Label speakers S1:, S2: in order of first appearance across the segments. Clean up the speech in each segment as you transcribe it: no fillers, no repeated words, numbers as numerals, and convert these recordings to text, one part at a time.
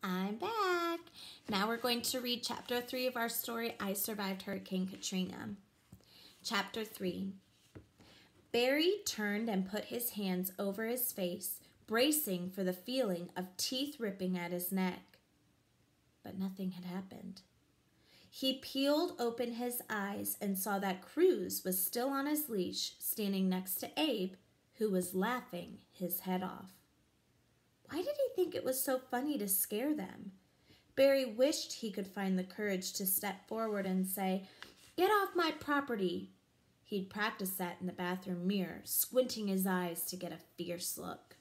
S1: I'm back. Now we're going to read Chapter 3 of our story, I Survived Hurricane Katrina. Chapter 3. Barry turned and put his hands over his face, bracing for the feeling of teeth ripping at his neck. But nothing had happened. He peeled open his eyes and saw that Cruz was still on his leash, standing next to Abe, who was laughing his head off. Why did he think it was so funny to scare them? Barry wished he could find the courage to step forward and say, "Get off my property." He'd practiced that in the bathroom mirror, squinting his eyes to get a fierce look.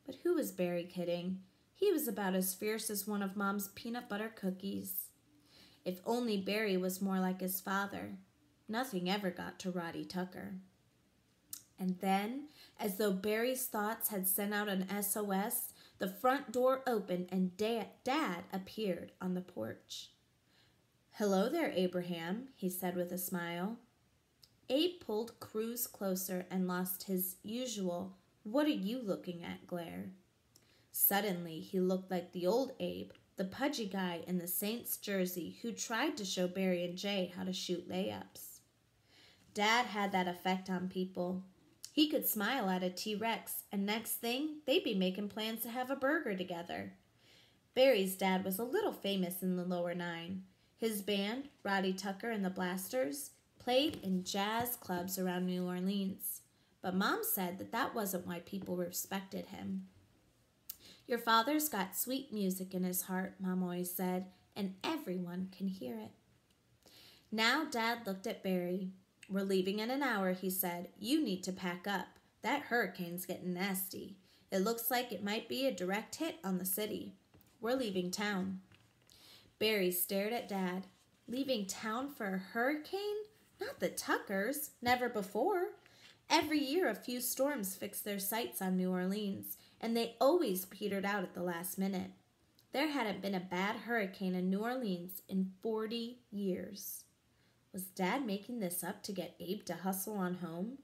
S1: But who was Barry kidding? He was about as fierce as one of Mom's peanut butter cookies. If only Barry was more like his father. Nothing ever got to Roddy Tucker. And then, as though Barry's thoughts had sent out an SOS, the front door opened and Dad appeared on the porch. "Hello there, Abraham," he said with a smile. Abe pulled Cruz closer and lost his usual "what are you looking at" glare. Suddenly, he looked like the old Abe, the pudgy guy in the Saints jersey who tried to show Barry and Jay how to shoot layups. Dad had that effect on people. He could smile at a T-Rex, and next thing, they'd be making plans to have a burger together. Barry's dad was a little famous in the lower 9. His band, Roddy Tucker and the Blasters, played in jazz clubs around New Orleans. But Mom said that wasn't why people respected him. "Your father's got sweet music in his heart," Mom always said, "and everyone can hear it." Now Dad looked at Barry. "We're leaving in an hour," he said. "You need to pack up. That hurricane's getting nasty. It looks like it might be a direct hit on the city. We're leaving town." Barry stared at Dad. Leaving town for a hurricane? Not the Tuckers. Never before. Every year a few storms fixed their sights on New Orleans, and they always petered out at the last minute. There hadn't been a bad hurricane in New Orleans in 40 years. Was Dad making this up to get Abe to hustle on home?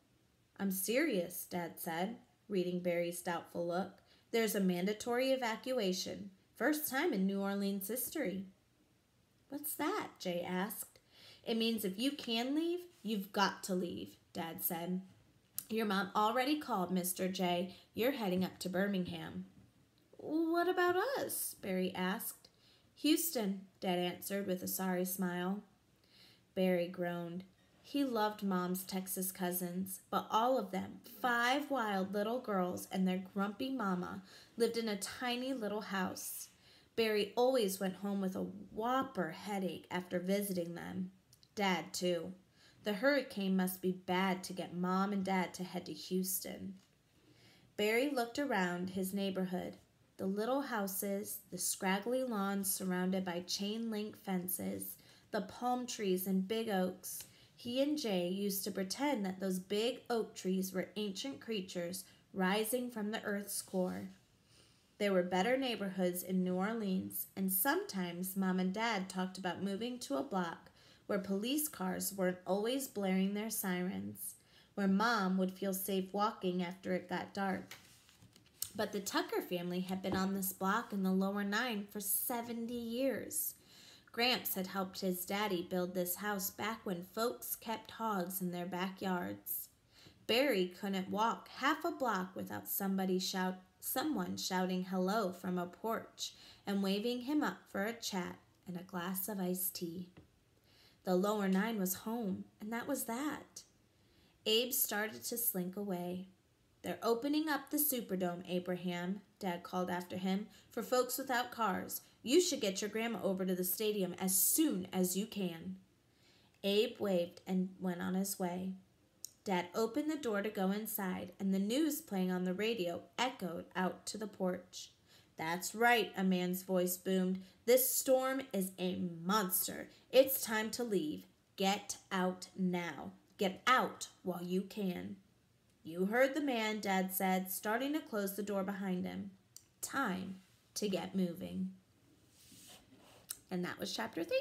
S1: "I'm serious," Dad said, reading Barry's doubtful look. "There's a mandatory evacuation. First time in New Orleans history." "What's that?" Jay asked. "It means if you can leave, you've got to leave," Dad said. "Your mom already called, Mr. J. You're heading up to Birmingham." "What about us?" Barry asked. "Houston," Dad answered with a sorry smile. Barry groaned. He loved Mom's Texas cousins, but all of them, 5 wild little girls and their grumpy mama, lived in a tiny little house. Barry always went home with a whopper headache after visiting them. Dad, too. The hurricane must be bad to get Mom and Dad to head to Houston. Barry looked around his neighborhood. The little houses, the scraggly lawns surrounded by chain-link fences, the palm trees and big oaks. He and Jay used to pretend that those big oak trees were ancient creatures rising from the earth's core. There were better neighborhoods in New Orleans, and sometimes Mom and Dad talked about moving to a block where police cars weren't always blaring their sirens, where Mom would feel safe walking after it got dark. But the Tucker family had been on this block in the lower 9 for 70 years. Gramps had helped his daddy build this house back when folks kept hogs in their backyards. Barry couldn't walk half a block without someone shouting hello from a porch and waving him up for a chat and a glass of iced tea. The lower 9 was home, and that was that. Abe started to slink away. "They're opening up the Superdome, Abraham," Dad called after him, "for folks without cars. You should get your grandma over to the stadium as soon as you can." Abe waved and went on his way. Dad opened the door to go inside, and the news playing on the radio echoed out to the porch. "That's right," a man's voice boomed. "This storm is a monster. It's time to leave. Get out now. Get out while you can." "You heard the man," Dad said, starting to close the door behind him. Time to get moving. And that was Chapter 3.